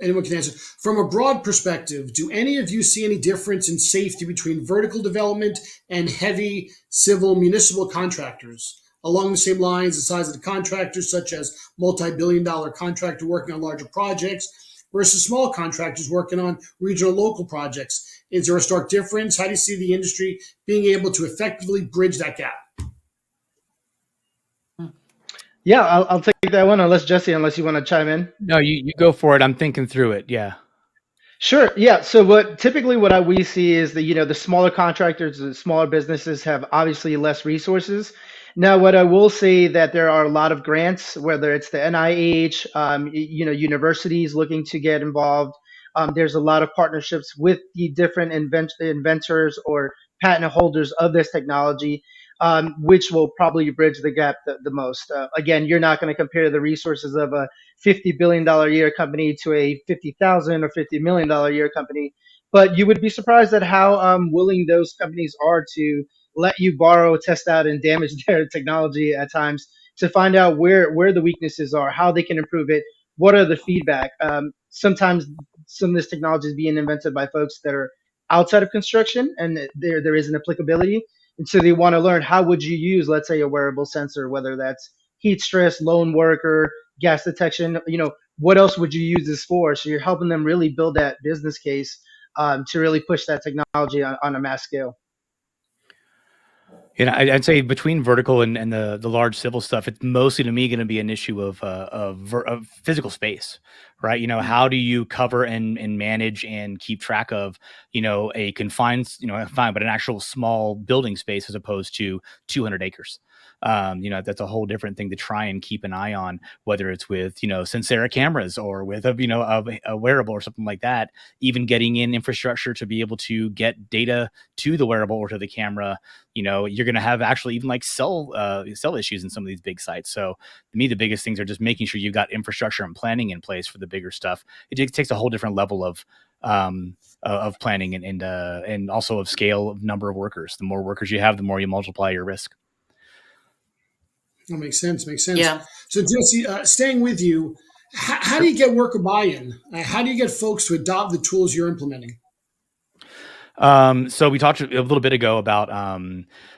anyone can answer. From a broad perspective, do any of you see any difference in safety between vertical development and heavy civil municipal contractors? Along the same lines, the size of the contractors, such as multi-billion-dollar contractor working on larger projects versus small contractors working on regional local projects. Is there a stark difference? How do you see the industry being able to effectively bridge that gap? Yeah, I'll take that one, unless you want to chime in. No, you go for it. I'm thinking through it. Yeah. Sure. Yeah. So what we see is that the smaller contractors, the smaller businesses have obviously less resources. Now, what I will say that there are a lot of grants, whether it's the NIH, universities looking to get involved. There's a lot of partnerships with the different inventors or patent holders of this technology, which will probably bridge the gap the most. Again, you're not going to compare the resources of a $50 billion a year company to a 50,000 or $50 million a year company. But you would be surprised at how willing those companies are to let you borrow, test out, and damage their technology at times to find out where the weaknesses are, how they can improve it, what are the feedback. Sometimes some of this technology is being invented by folks that are outside of construction, and there is an applicability, and so they want to learn how would you use, let's say, a wearable sensor, whether that's heat stress, lone worker, gas detection. What else would you use this for? So you're helping them really build that business case to really push that technology on a mass scale. I'd say between vertical and the large civil stuff, it's mostly to me going to be an issue of physical space, right? How do you cover and manage and keep track of, a confined, fine, but an actual small building space as opposed to 200 acres. That's a whole different thing to try and keep an eye on, whether it's with, Sensera cameras or with a wearable or something like that. Even getting in infrastructure to be able to get data to the wearable or to the camera. You're going to have actually even like cell issues in some of these big sites. So to me, the biggest things are just making sure you've got infrastructure and planning in place for the bigger stuff. It just takes a whole different level of planning and also of scale of number of workers. The more workers you have, the more you multiply your risk. That makes sense. Makes sense. Yeah. So, Jesse, staying with you, how do you get worker buy-in? How do you get folks to adopt the tools you're implementing? So we talked a little bit ago about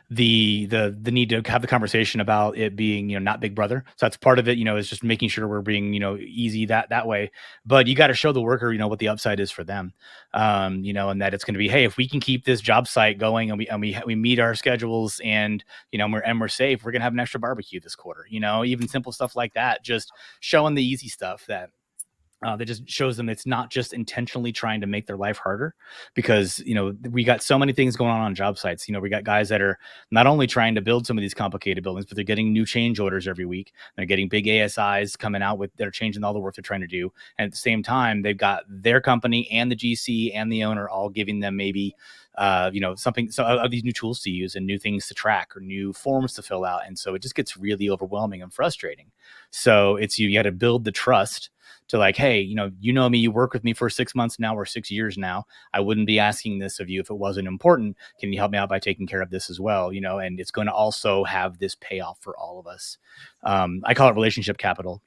the need to have the conversation about it being, not Big Brother. So that's part of it, is just making sure we're being, easy that way. But you got to show the worker, what the upside is for them. And that it's going to be, hey, if we can keep this job site going and we meet our schedules and we're safe, we're gonna have an extra barbecue this quarter. Even simple stuff like that, just showing the easy stuff that just shows them it's not just intentionally trying to make their life harder, because we got so many things going on job sites. We got guys that are not only trying to build some of these complicated buildings, but they're getting new change orders every week. They're getting big ASIs coming out with, they're changing all the work they're trying to do, and at the same time they've got their company and the GC and the owner all giving them maybe something, so of these new tools to use and new things to track or new forms to fill out. And so it just gets really overwhelming and frustrating. So it's you got to build the trust to like, hey, me, you work with me for 6 months now or 6 years now. I wouldn't be asking this of you if it wasn't important. Can you help me out by taking care of this as well? And it's going to also have this payoff for all of us. I call it relationship capital,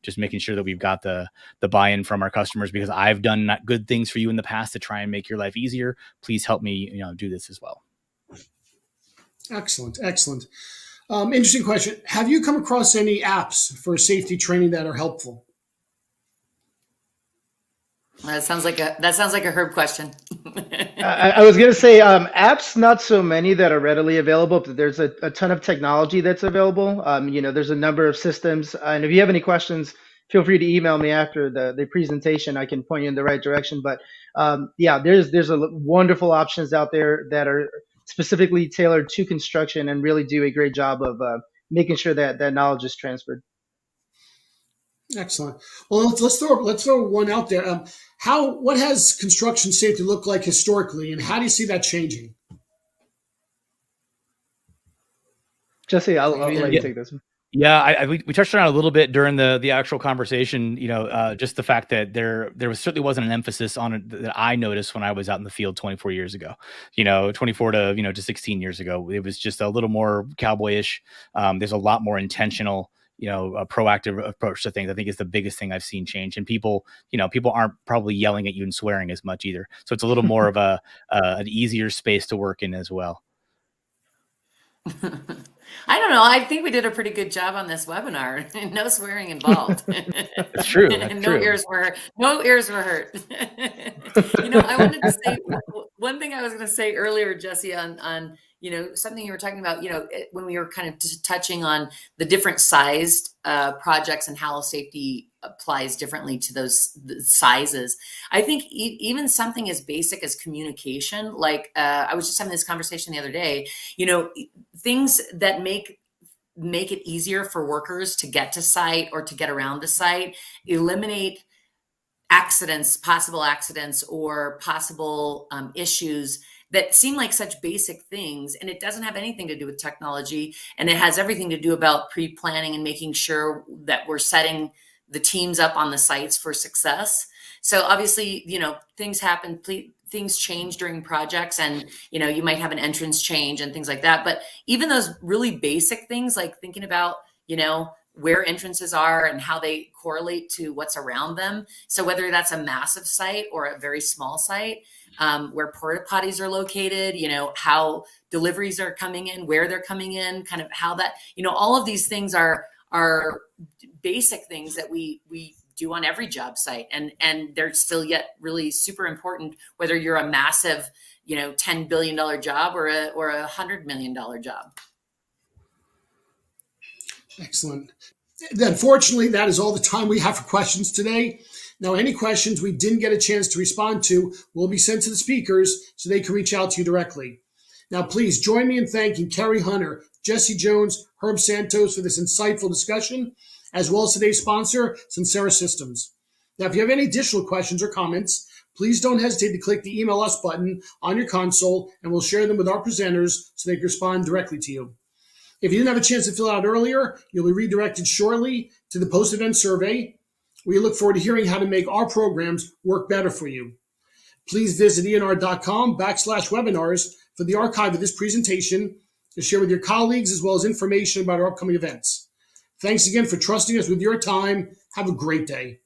just making sure that we've got the buy-in from our customers, because I've done good things for you in the past to try and make your life easier. Please help me, do this as well. Excellent. Excellent. Interesting question. Have you come across any apps for safety training that are helpful? That sounds like a Herb question. I was going to say apps, not so many that are readily available, but there's a ton of technology that's available. There's a number of systems. And if you have any questions, feel free to email me after the presentation. I can point you in the right direction. But there's wonderful options out there that are specifically tailored to construction and really do a great job of making sure that knowledge is transferred. Excellent. Well, let's throw one out there. What has construction safety looked like historically, and how do you see that changing? Jesse, I'll let you take this one. Yeah, we touched on it a little bit during the actual conversation. Just the fact that there certainly wasn't an emphasis on it that I noticed when I was out in the field 24 years ago. 24 to 16 years ago, it was just a little more cowboyish. There's a lot more intentional, a proactive approach to things. I think is the biggest thing I've seen change. And people aren't probably yelling at you and swearing as much either. So it's a little more of an easier space to work in as well. I don't know. I think we did a pretty good job on this webinar. No swearing involved. That's true. That's and true. no ears were hurt. I wanted to say one thing I was going to say earlier, Jesse, on something you were talking about, when we were kind of just touching on the different sized projects and how safety applies differently to those sizes. I think even something as basic as communication, like I was just having this conversation the other day, things that make it easier for workers to get to site or to get around the site, eliminate possible accidents or possible issues that seem like such basic things. And it doesn't have anything to do with technology. And it has everything to do about pre-planning and making sure that we're setting the teams up on the sites for success. So obviously, things happen, things change during projects, and you might have an entrance change and things like that. But even those really basic things, like thinking about where entrances are and how they correlate to what's around them. So whether that's a massive site or a very small site, where porta potties are located, how deliveries are coming in, where they're coming in, kind of how that, all of these things are basic things that we do on every job site, and they're still yet really super important, whether you're a massive $10 billion job or a $100 million job. Excellent. Unfortunately, that is all the time we have for questions today. Now, any questions we didn't get a chance to respond to will be sent to the speakers so they can reach out to you directly. Now, please join me in thanking Kerry Hunter, Jesse Jones, Herb Santos for this insightful discussion, as well as today's sponsor, Sincera Systems. Now, if you have any additional questions or comments, please don't hesitate to click the Email Us button on your console, and we'll share them with our presenters so they can respond directly to you. If you didn't have a chance to fill out earlier, you'll be redirected shortly to the post-event survey. We look forward to hearing how to make our programs work better for you. Please visit enr.com/webinars for the archive of this presentation to share with your colleagues, as well as information about our upcoming events. Thanks again for trusting us with your time. Have a great day.